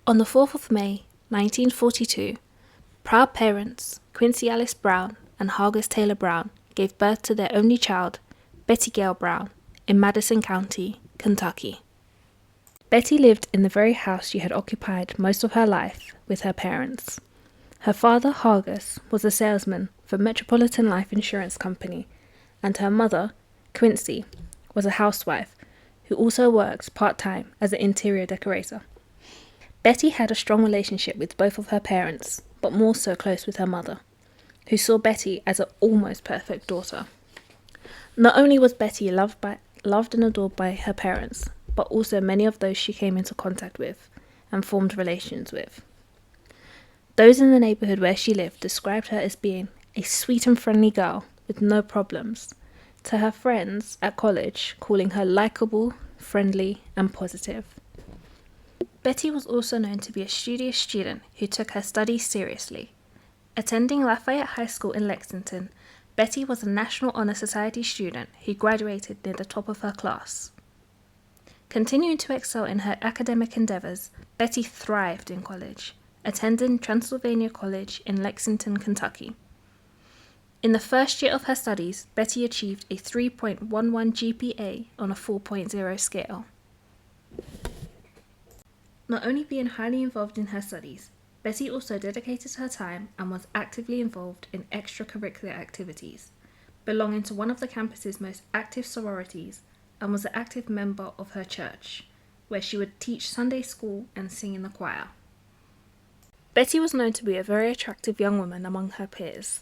On the 4th of May, 1942, proud parents Quincy Alice Brown and Hargus Taylor Brown gave birth to their only child, Betty Gail Brown, in Madison County, Kentucky. Betty lived in the very house she had occupied most of her life with her parents. Her father, Hargus, was a salesman for Metropolitan Life Insurance Company, and her mother, Quincy, was a housewife who also worked part-time as an interior decorator. Betty had a strong relationship with both of her parents, but more so close with her mother, who saw Betty as an almost perfect daughter. Not only was Betty loved and adored by her parents, but also many of those she came into contact with and formed relations with. Those in the neighborhood where she lived described her as being a sweet and friendly girl with no problems, to her friends at college calling her likable, friendly, and positive. Betty was also known to be a studious student who took her studies seriously. Attending Lafayette High School in Lexington, Betty was a National Honor Society student who graduated near the top of her class. Continuing to excel in her academic endeavors, Betty thrived in college, attending Transylvania College in Lexington, Kentucky. In the first year of her studies, Betty achieved a 3.11 GPA on a 4.0 scale. Not only being highly involved in her studies, Betty also dedicated her time and was actively involved in extracurricular activities, belonging to one of the campus's most active sororities, and was an active member of her church, where she would teach Sunday school and sing in the choir. Betty was known to be a very attractive young woman among her peers.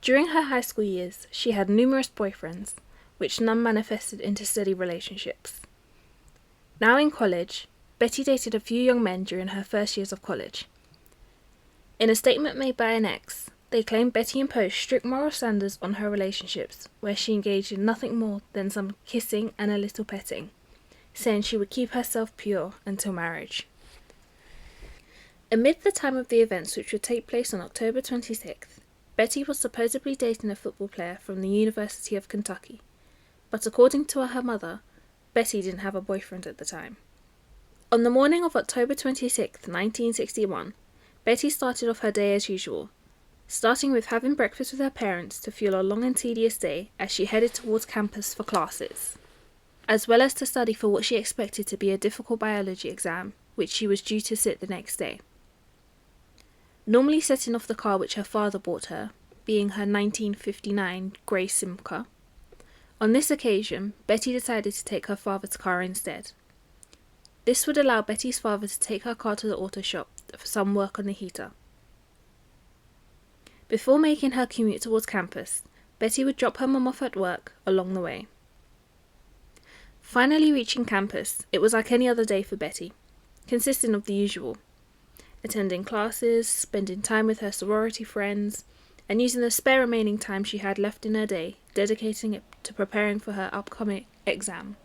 During her high school years, she had numerous boyfriends, which none manifested into steady relationships. Now in college, Betty dated a few young men during her first years of college. In a statement made by an ex, they claimed Betty imposed strict moral standards on her relationships, where she engaged in nothing more than some kissing and a little petting, saying she would keep herself pure until marriage. Amid the time of the events which would take place on October 26th, Betty was supposedly dating a football player from the University of Kentucky, but according to her mother, Betty didn't have a boyfriend at the time. On the morning of October 26, 1961, Betty started off her day as usual, starting with having breakfast with her parents to fuel a long and tedious day as she headed towards campus for classes, as well as to study for what she expected to be a difficult biology exam, which she was due to sit the next day. Normally setting off the car which her father bought her, being her 1959 grey Simca, on this occasion, Betty decided to take her father's car instead. This would allow Betty's father to take her car to the auto shop for some work on the heater. Before making her commute towards campus, Betty would drop her mum off at work along the way. Finally reaching campus, it was like any other day for Betty, consisting of the usual: attending classes, spending time with her sorority friends, and using the spare remaining time she had left in her day, dedicating it to preparing for her upcoming exam.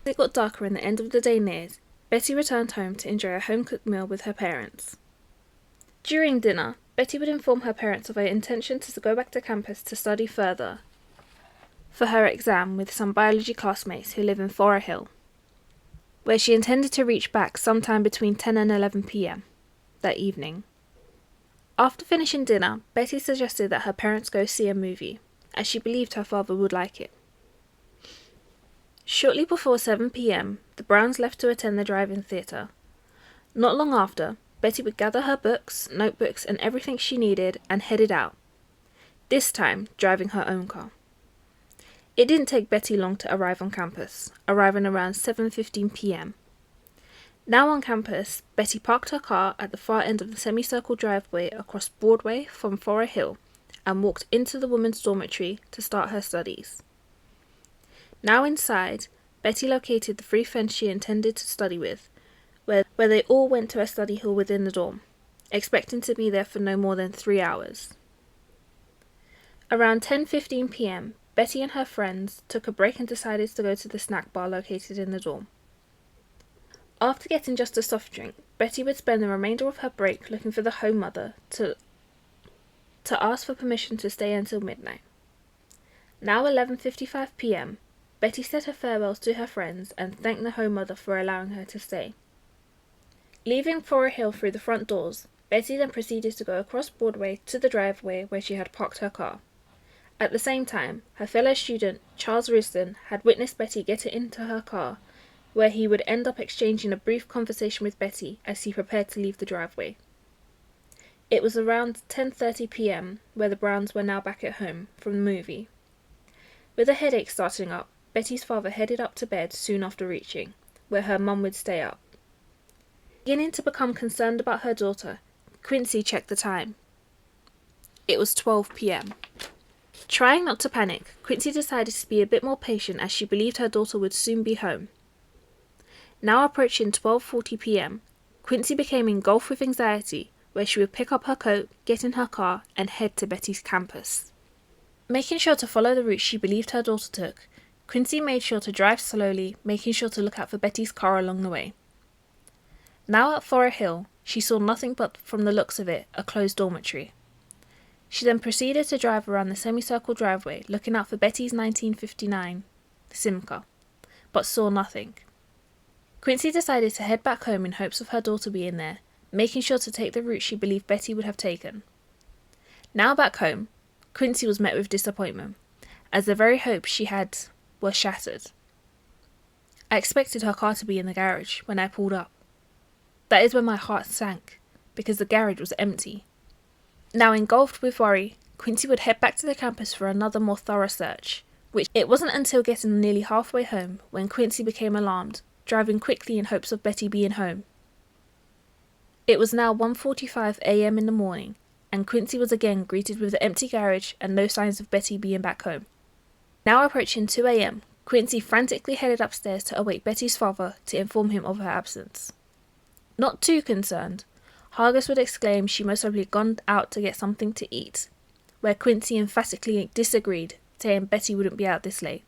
As it got darker and the end of the day neared, Betty returned home to enjoy a home-cooked meal with her parents. During dinner, Betty would inform her parents of her intention to go back to campus to study further for her exam with some biology classmates who live in Forest Hill, where she intended to reach back sometime between 10 and 11 p.m. that evening. After finishing dinner, Betty suggested that her parents go see a movie, as she believed her father would like it. Shortly before 7 p.m., the Browns left to attend the drive-in theatre. Not long after, Betty would gather her books, notebooks, and everything she needed and headed out, this time driving her own car. It didn't take Betty long to arrive on campus, arriving around 7:15 p.m. Now on campus, Betty parked her car at the far end of the semicircle driveway across Broadway from Forest Hill and walked into the women's dormitory to start her studies. Now inside, Betty located the 3 friends she intended to study with, where they all went to a study hall within the dorm, expecting to be there for no more than 3 hours. Around 10:15 p.m., Betty and her friends took a break and decided to go to the snack bar located in the dorm. After getting just a soft drink, Betty would spend the remainder of her break looking for the home mother to ask for permission to stay until midnight. Now 11:55 p.m., Betty said her farewells to her friends and thanked the home mother for allowing her to stay. Leaving Forest Hill through the front doors, Betty then proceeded to go across Broadway to the driveway where she had parked her car. At the same time, her fellow student, Charles Risdon, had witnessed Betty get into her car, where he would end up exchanging a brief conversation with Betty as he prepared to leave the driveway. It was around 10:30 p.m. where the Browns were now back at home from the movie. With a headache starting up, Betty's father headed up to bed soon after reaching, where her mum would stay up. Beginning to become concerned about her daughter, Quincy checked the time. It was 12 p.m. Trying not to panic, Quincy decided to be a bit more patient as she believed her daughter would soon be home. Now approaching 12:40 p.m., Quincy became engulfed with anxiety, where she would pick up her coat, get in her car, and head to Betty's campus. Making sure to follow the route she believed her daughter took, Quincy made sure to drive slowly, making sure to look out for Betty's car along the way. Now at Forest Hill, she saw nothing but, from the looks of it, a closed dormitory. She then proceeded to drive around the semicircle driveway, looking out for Betty's 1959 Simca, but saw nothing. Quincy decided to head back home in hopes of her daughter being there, making sure to take the route she believed Betty would have taken. Now back home, Quincy was met with disappointment, as the very hopes she had were shattered. I expected her car to be in the garage when I pulled up. That is when my heart sank, because the garage was empty. Now engulfed with worry, Quincy would head back to the campus for another more thorough search, which it wasn't until getting nearly halfway home when Quincy became alarmed, driving quickly in hopes of Betty being home. It was now 1:45 a.m. in the morning, and Quincy was again greeted with the empty garage and no signs of Betty being back home. Now approaching 2 a.m., Quincy frantically headed upstairs to await Betty's father to inform him of her absence. Not too concerned, Hargis would exclaim she most probably gone out to get something to eat, where Quincy emphatically disagreed, saying Betty wouldn't be out this late.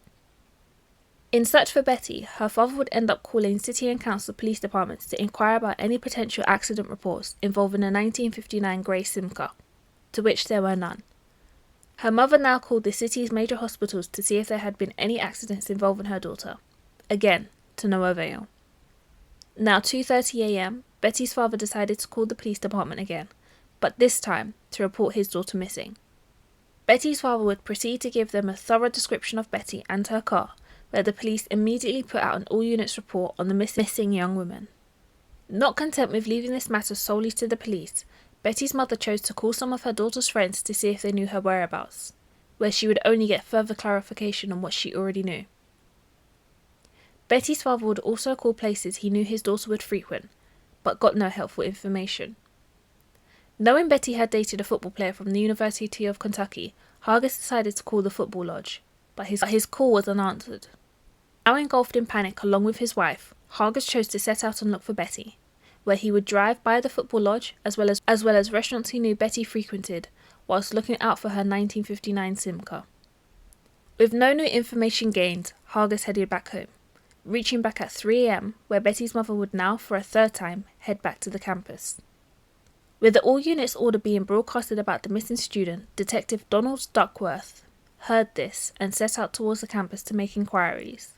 In search for Betty, her father would end up calling city and council police departments to inquire about any potential accident reports involving a 1959 grey Simca, to which there were none. Her mother now called the city's major hospitals to see if there had been any accidents involving her daughter. Again, to no avail. Now 2:30 a.m., Betty's father decided to call the police department again, but this time to report his daughter missing. Betty's father would proceed to give them a thorough description of Betty and her car, where the police immediately put out an all-units report on the missing young woman. Not content with leaving this matter solely to the police, Betty's mother chose to call some of her daughter's friends to see if they knew her whereabouts, where she would only get further clarification on what she already knew. Betty's father would also call places he knew his daughter would frequent, but got no helpful information. Knowing Betty had dated a football player from the University of Kentucky, Hargis decided to call the football lodge, but his call was unanswered. Now engulfed in panic along with his wife, Hargis chose to set out and look for Betty, where he would drive by the football lodge as well as restaurants he knew Betty frequented, whilst looking out for her 1959 Simca. With no new information gained, Hargis headed back home, reaching back at 3 a.m, where Betty's mother would now, for a third time, head back to the campus. With the all-units order being broadcasted about the missing student, Detective Donald Duckworth heard this and set out towards the campus to make inquiries.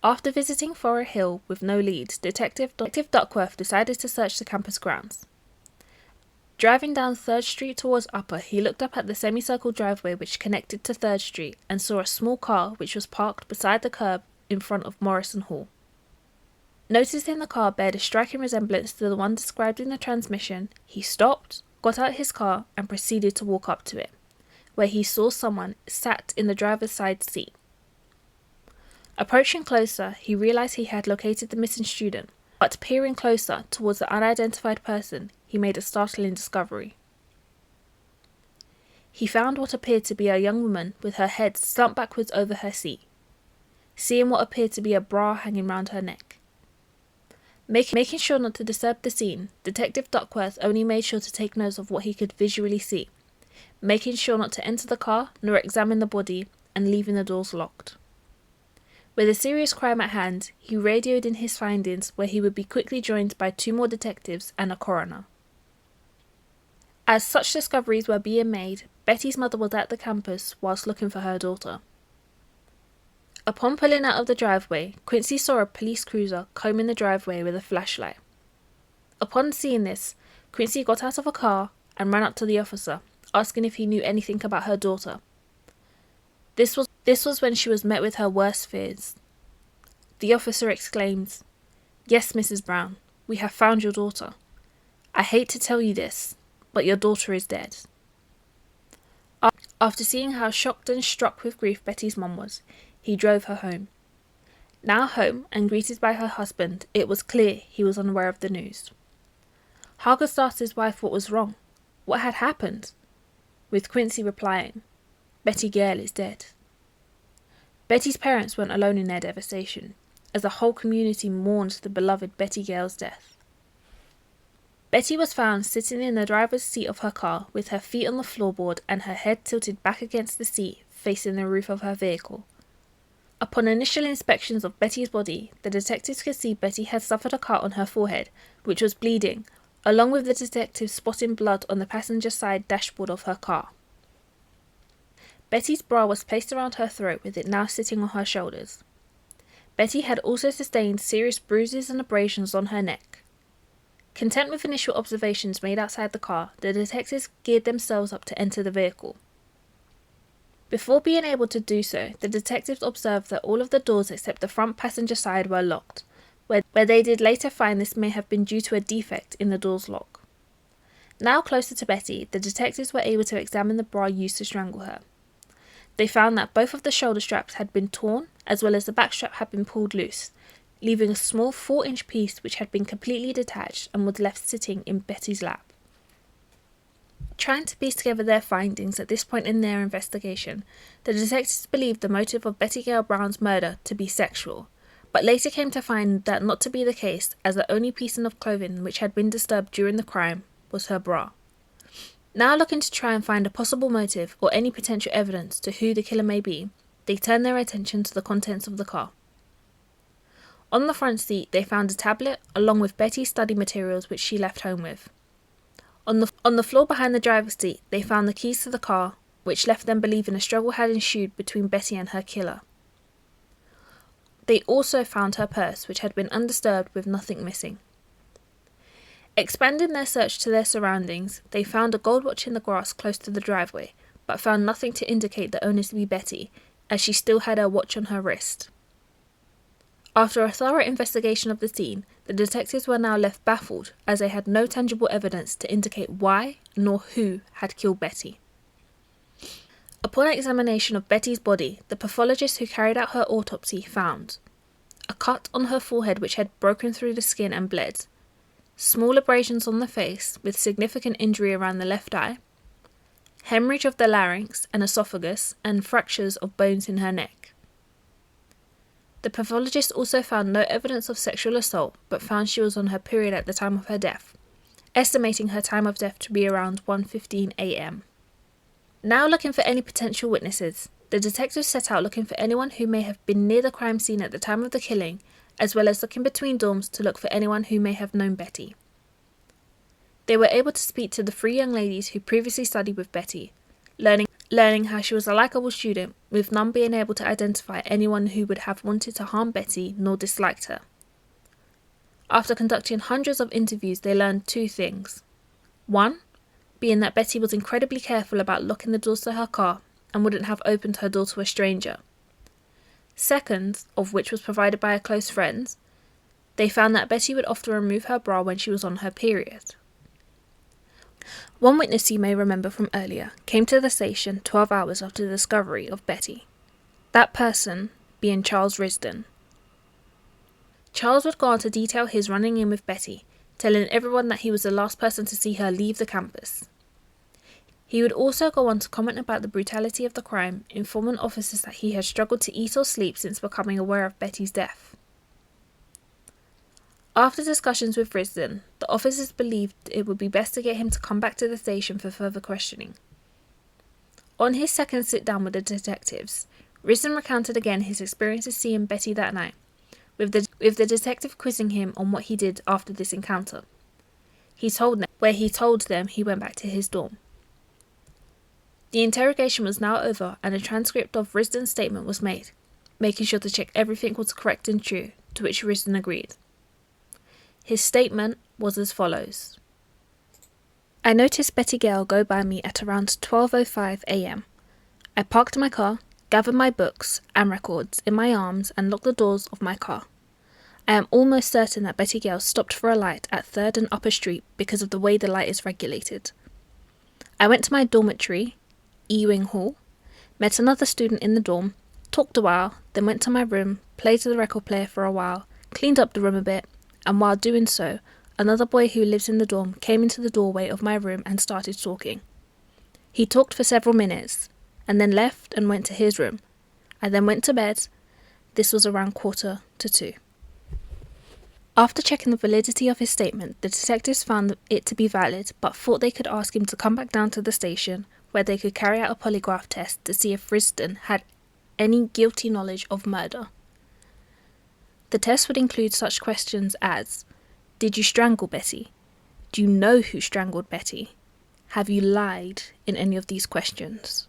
After visiting Forest Hill with no leads, Detective Duckworth decided to search the campus grounds. Driving down 3rd Street towards Upper, he looked up at the semicircle driveway which connected to 3rd Street and saw a small car which was parked beside the curb in front of Morrison Hall. Noticing the car bared a striking resemblance to the one described in the transmission, he stopped, got out his car, and proceeded to walk up to it, where he saw someone sat in the driver's side seat. Approaching closer, he realized he had located the missing student, but peering closer towards the unidentified person, he made a startling discovery. He found what appeared to be a young woman with her head slumped backwards over her seat, seeing what appeared to be a bra hanging round her neck. Making sure not to disturb the scene, Detective Duckworth only made sure to take notes of what he could visually see, making sure not to enter the car nor examine the body, and leaving the doors locked. With a serious crime at hand, he radioed in his findings, where he would be quickly joined by 2 more detectives and a coroner. As such discoveries were being made, Betty's mother was at the campus whilst looking for her daughter. Upon pulling out of the driveway, Quincy saw a police cruiser combing the driveway with a flashlight. Upon seeing this, Quincy got out of a car and ran up to the officer, asking if he knew anything about her daughter. This was when she was met with her worst fears. The officer exclaimed, "Yes, Mrs. Brown, we have found your daughter. I hate to tell you this, but your daughter is dead." After seeing how shocked and struck with grief Betty's mum was, he drove her home. Now home and greeted by her husband, it was clear he was unaware of the news. Hargest asked his wife what was wrong, what had happened, with Quincy replying, "Betty Gail is dead." Betty's parents weren't alone in their devastation, as the whole community mourned the beloved Betty Gail's death. Betty was found sitting in the driver's seat of her car with her feet on the floorboard and her head tilted back against the seat facing the roof of her vehicle. Upon initial inspections of Betty's body, the detectives could see Betty had suffered a cut on her forehead, which was bleeding, along with the detectives spotting blood on the passenger side dashboard of her car. Betty's bra was placed around her throat, with it now sitting on her shoulders. Betty had also sustained serious bruises and abrasions on her neck. Content with initial observations made outside the car, the detectives geared themselves up to enter the vehicle. Before being able to do so, the detectives observed that all of the doors except the front passenger side were locked, where they did later find this may have been due to a defect in the door's lock. Now closer to Betty, the detectives were able to examine the bra used to strangle her. They found that both of the shoulder straps had been torn, as well as the back strap had been pulled loose, leaving a small 4-inch piece which had been completely detached and was left sitting in Betty's lap. Trying to piece together their findings at this point in their investigation, the detectives believed the motive of Betty Gail Brown's murder to be sexual, but later came to find that not to be the case, as the only piece of clothing which had been disturbed during the crime was her bra. Now looking to try and find a possible motive or any potential evidence to who the killer may be, they turned their attention to the contents of the car. On the front seat, they found a tablet along with Betty's study materials which she left home with. On the floor behind the driver's seat, they found the keys to the car, which left them believing a struggle had ensued between Betty and her killer. They also found her purse, which had been undisturbed with nothing missing. Expanding their search to their surroundings, they found a gold watch in the grass close to the driveway, but found nothing to indicate the owner to be Betty, as she still had her watch on her wrist. After a thorough investigation of the scene, the detectives were now left baffled, as they had no tangible evidence to indicate why nor who had killed Betty. Upon examination of Betty's body, the pathologist who carried out her autopsy found a cut on her forehead which had broken through the skin and bled, small abrasions on the face with significant injury around the left eye, hemorrhage of the larynx and esophagus, and fractures of bones in her neck. The pathologist also found no evidence of sexual assault, but found she was on her period at the time of her death, estimating her time of death to be around 1:15 a.m. Now looking for any potential witnesses, the detectives set out looking for anyone who may have been near the crime scene at the time of the killing, as well as looking between dorms to look for anyone who may have known Betty. They were able to speak to the 3 young ladies who previously studied with Betty, learning how she was a likable student, with none being able to identify anyone who would have wanted to harm Betty nor disliked her. After conducting hundreds of interviews, they learned 2 things. 1, being that Betty was incredibly careful about locking the doors to her car and wouldn't have opened her door to a stranger. 2nd, of which was provided by a close friend, they found that Betty would often remove her bra when she was on her period. One witness you may remember from earlier came to the station 12 hours after the discovery of Betty. That person being Charles Risdon. Charles would go on to detail his running in with Betty, telling everyone that he was the last person to see her leave the campus. He would also go on to comment about the brutality of the crime, informing officers that he had struggled to eat or sleep since becoming aware of Betty's death. After discussions with Risdon, the officers believed it would be best to get him to come back to the station for further questioning. On his second sit-down with the detectives, Risdon recounted again his experiences seeing Betty that night, with the detective quizzing him on what he did after this encounter. He told them he went back to his dorm. The interrogation was now over, and a transcript of Risdon's statement was made, making sure to check everything was correct and true, to which Risdon agreed. His statement was as follows. I noticed Betty Gail go by me at around 12:05 a.m. I parked my car, gathered my books and records in my arms and locked the doors of my car. I am almost certain that Betty Gail stopped for a light at 3rd and Upper Street because of the way the light is regulated. I went to my dormitory, Ewing Hall, met another student in the dorm, talked a while, then went to my room, played to the record player for a while, cleaned up the room a bit, and while doing so, another boy who lives in the dorm came into the doorway of my room and started talking. He talked for several minutes, and then left and went to his room. I then went to bed. This was around 1:45. After checking the validity of his statement, the detectives found it to be valid, but thought they could ask him to come back down to the station, where they could carry out a polygraph test to see if Risdon had any guilty knowledge of murder. The test would include such questions as, did you strangle Betty? Do you know who strangled Betty? Have you lied in any of these questions?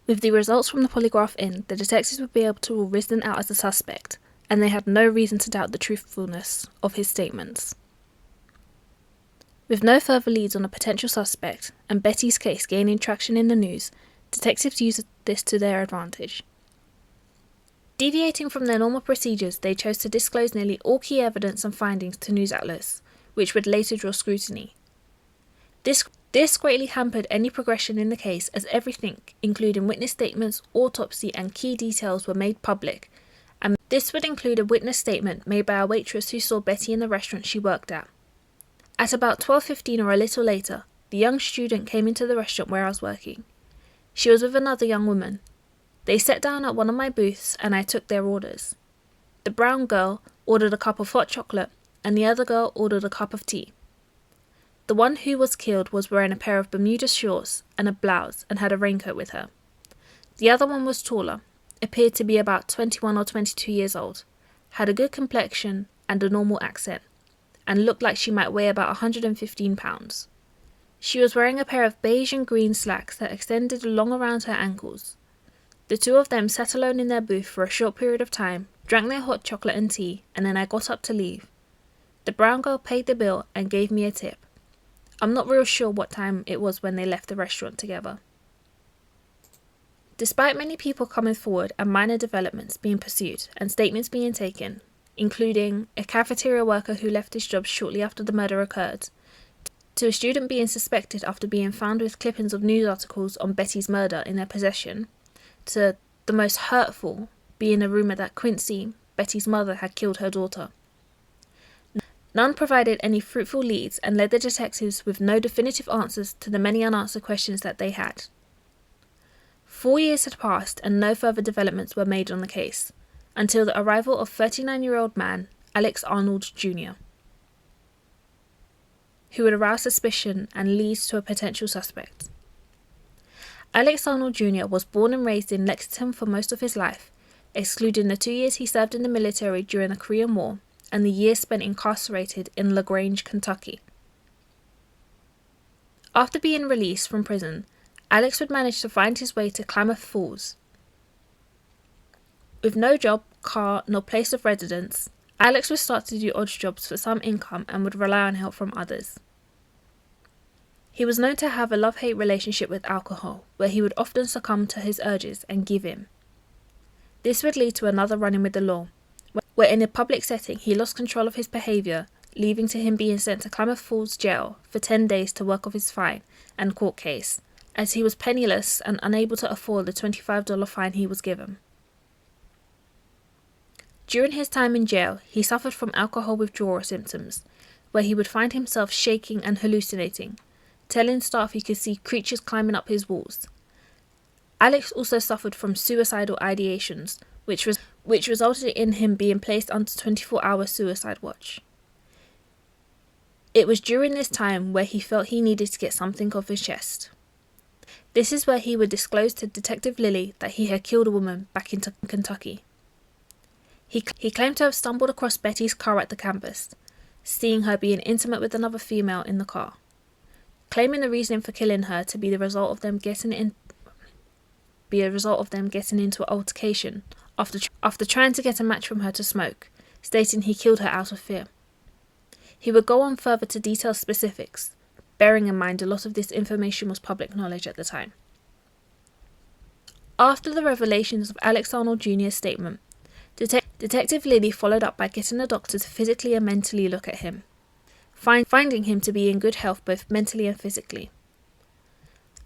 With the results from the polygraph in, the detectives would be able to rule Risdon out as a suspect, and they had no reason to doubt the truthfulness of his statements. With no further leads on a potential suspect, and Betty's case gaining traction in the news, detectives used this to their advantage. Deviating from their normal procedures, they chose to disclose nearly all key evidence and findings to news outlets, which would later draw scrutiny. This greatly hampered any progression in the case, as everything, including witness statements, autopsy, and key details, were made public, and this would include a witness statement made by a waitress who saw Betty in the restaurant she worked at. At about 12:15 or a little later, the young student came into the restaurant where I was working. She was with another young woman. They sat down at one of my booths and I took their orders. The brown girl ordered a cup of hot chocolate and the other girl ordered a cup of tea. The one who was killed was wearing a pair of Bermuda shorts and a blouse and had a raincoat with her. The other one was taller, appeared to be about 21 or 22 years old, had a good complexion and a normal accent, and looked like she might weigh about 115 pounds. She was wearing a pair of beige and green slacks that extended along around her ankles. The two of them sat alone in their booth for a short period of time, drank their hot chocolate and tea, and then I got up to leave. The brown girl paid the bill and gave me a tip. I'm not real sure what time it was when they left the restaurant together. Despite many people coming forward and minor developments being pursued and statements being taken, including a cafeteria worker who left his job shortly after the murder occurred, to a student being suspected after being found with clippings of news articles on Betty's murder in their possession, to the most hurtful being a rumour that Quincy, Betty's mother, had killed her daughter. None provided any fruitful leads and led the detectives with no definitive answers to the many unanswered questions that they had. 4 years had passed and no further developments were made on the case, until the arrival of 39-year-old man Alex Arnold Jr., who would arouse suspicion and lead to a potential suspect. Alex Arnold Jr. was born and raised in Lexington for most of his life, excluding the 2 years he served in the military during the Korean War and the years spent incarcerated in LaGrange, Kentucky. After being released from prison, Alex would manage to find his way to Klamath Falls. With no job, car, nor place of residence, Alex would start to do odd jobs for some income and would rely on help from others. He was known to have a love-hate relationship with alcohol, where he would often succumb to his urges and give in. This would lead to another run-in with the law, where in a public setting he lost control of his behaviour, leading to him being sent to Klamath Falls jail for 10 days to work off his fine and court case, as he was penniless and unable to afford the $25 fine he was given. During his time in jail, he suffered from alcohol withdrawal symptoms, where he would find himself shaking and hallucinating, telling staff he could see creatures climbing up his walls. Alex also suffered from suicidal ideations, which resulted in him being placed under 24-hour suicide watch. It was during this time where he felt he needed to get something off his chest. This is where he would disclose to Detective Lilly that he had killed a woman back in Kentucky. He claimed to have stumbled across Betty's car at the campus, seeing her being intimate with another female in the car, claiming the reasoning for killing her to be the result of them getting into an altercation after trying to get a match from her to smoke, stating he killed her out of fear. He would go on further to detail specifics, bearing in mind a lot of this information was public knowledge at the time. After the revelations of Alex Arnold Jr.'s statement, Detective Lilly followed up by getting a doctor to physically and mentally look at him, finding him to be in good health both mentally and physically.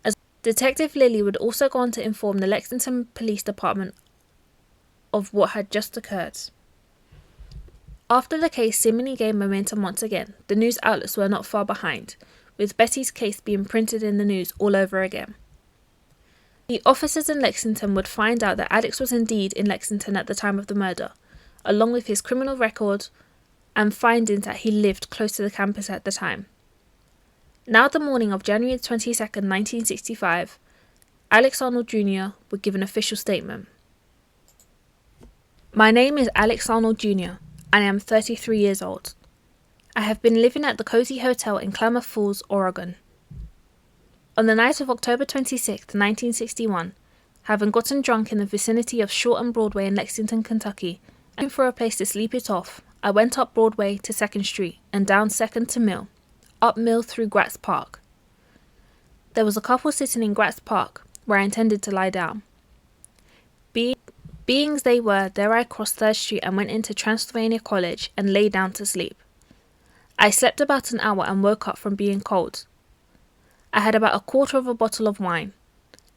As Detective Lilly would also go on to inform the Lexington Police Department of what had just occurred. After the case seemingly gained momentum once again, the news outlets were not far behind, with Betty's case being printed in the news all over again. The officers in Lexington would find out that Alex was indeed in Lexington at the time of the murder, along with his criminal record and findings that he lived close to the campus at the time. Now the morning of January 22nd, 1965, Alex Arnold Jr. would give an official statement. My name is Alex Arnold Jr. and I am 33 years old. I have been living at the Cozy Hotel in Klamath Falls, Oregon. On the night of October 26, 1961, having gotten drunk in the vicinity of Short and Broadway in Lexington, Kentucky, and looking for a place to sleep it off, I went up Broadway to 2nd Street and down 2nd to Mill, up Mill through Gratz Park. There was a couple sitting in Gratz Park, where I intended to lie down. Beings they were, there I crossed 3rd Street and went into Transylvania College and lay down to sleep. I slept about an hour and woke up from being cold. I had about a quarter of a bottle of wine.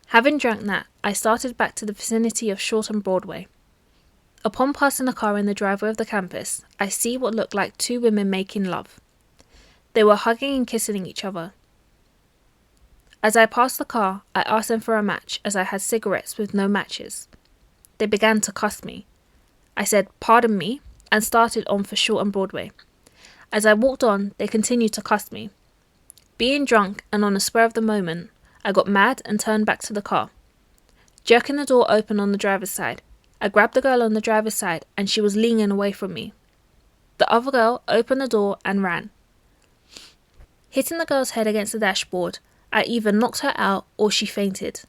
Having drank that, I started back to the vicinity of Short and Broadway. Upon passing a car in the driveway of the campus, I see what looked like 2 women making love. They were hugging and kissing each other. As I passed the car, I asked them for a match as I had cigarettes with no matches. They began to cuss me. I said, "Pardon me," and started on for Short and Broadway. As I walked on, they continued to cuss me. Being drunk and on a spur of the moment, I got mad and turned back to the car. Jerking the door open on the driver's side, I grabbed the girl on the driver's side and she was leaning away from me. The other girl opened the door and ran. Hitting the girl's head against the dashboard, I either knocked her out or she fainted.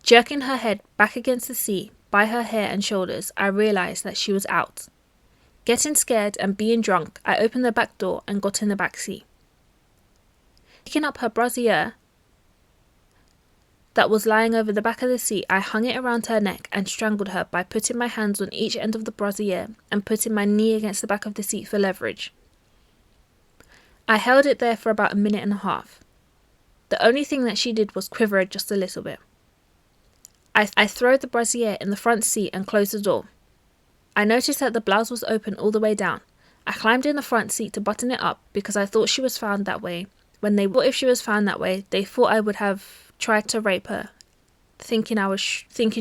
Jerking her head back against the seat by her hair and shoulders, I realized that she was out. Getting scared and being drunk, I opened the back door and got in the back seat. Picking up her brassiere that was lying over the back of the seat, I hung it around her neck and strangled her by putting my hands on each end of the brassiere and putting my knee against the back of the seat for leverage. I held it there for about a minute and a half. The only thing that she did was quiver just a little bit. I threw the brassiere in the front seat and closed the door. I noticed that the blouse was open all the way down. I climbed in the front seat to button it up because I thought she was found that way. When they thought if she was found that way, they thought I would have tried to rape her, thinking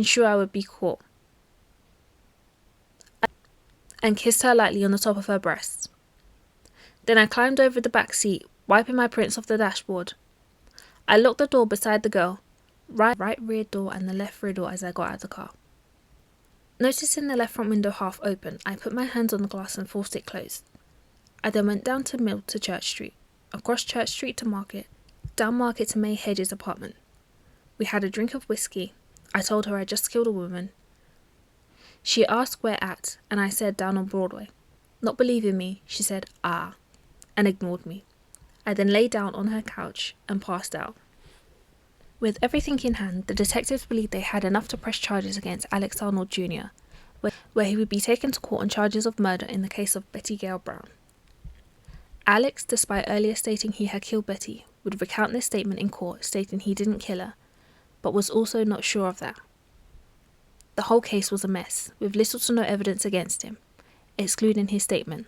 sure I would be caught. And kissed her lightly on the top of her breast. Then I climbed over the back seat, wiping my prints off the dashboard. I locked the door beside the girl, right rear door and the left rear door as I got out of the car. Noticing the left front window half open, I put my hands on the glass and forced it closed. I then went down to Mill to Church Street, across Church Street to Market, down Market to May Hedges' apartment. We had a drink of whiskey. I told her I just killed a woman. She asked where at, and I said down on Broadway. Not believing me, she said, "Ah," and ignored me. I then lay down on her couch and passed out. With everything in hand, the detectives believed they had enough to press charges against Alex Arnold Jr., where he would be taken to court on charges of murder in the case of Betty Gail Brown. Alex, despite earlier stating he had killed Betty, would recount this statement in court, stating he didn't kill her, but was also not sure of that. The whole case was a mess, with little to no evidence against him, excluding his statement.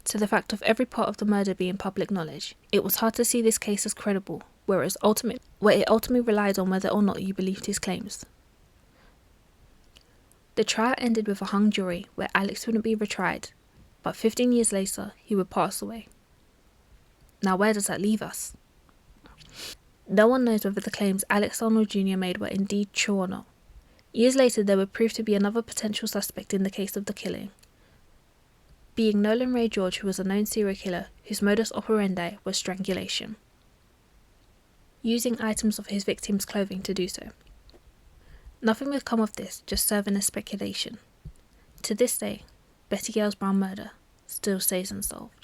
To the fact of every part of the murder being public knowledge, it was hard to see this case as credible, where it ultimately relied on whether or not you believed his claims. The trial ended with a hung jury, where Alex wouldn't be retried, but 15 years later, he would pass away. Now where does that leave us? No one knows whether the claims Alex Arnold Jr. made were indeed true or not. Years later, there would prove to be another potential suspect in the case of the killing, being Nolan Ray George, who was a known serial killer whose modus operandi was strangulation, using items of his victims' clothing to do so. Nothing would come of this, just serving as speculation. To this day, Betty Gail Brown's murder still stays unsolved.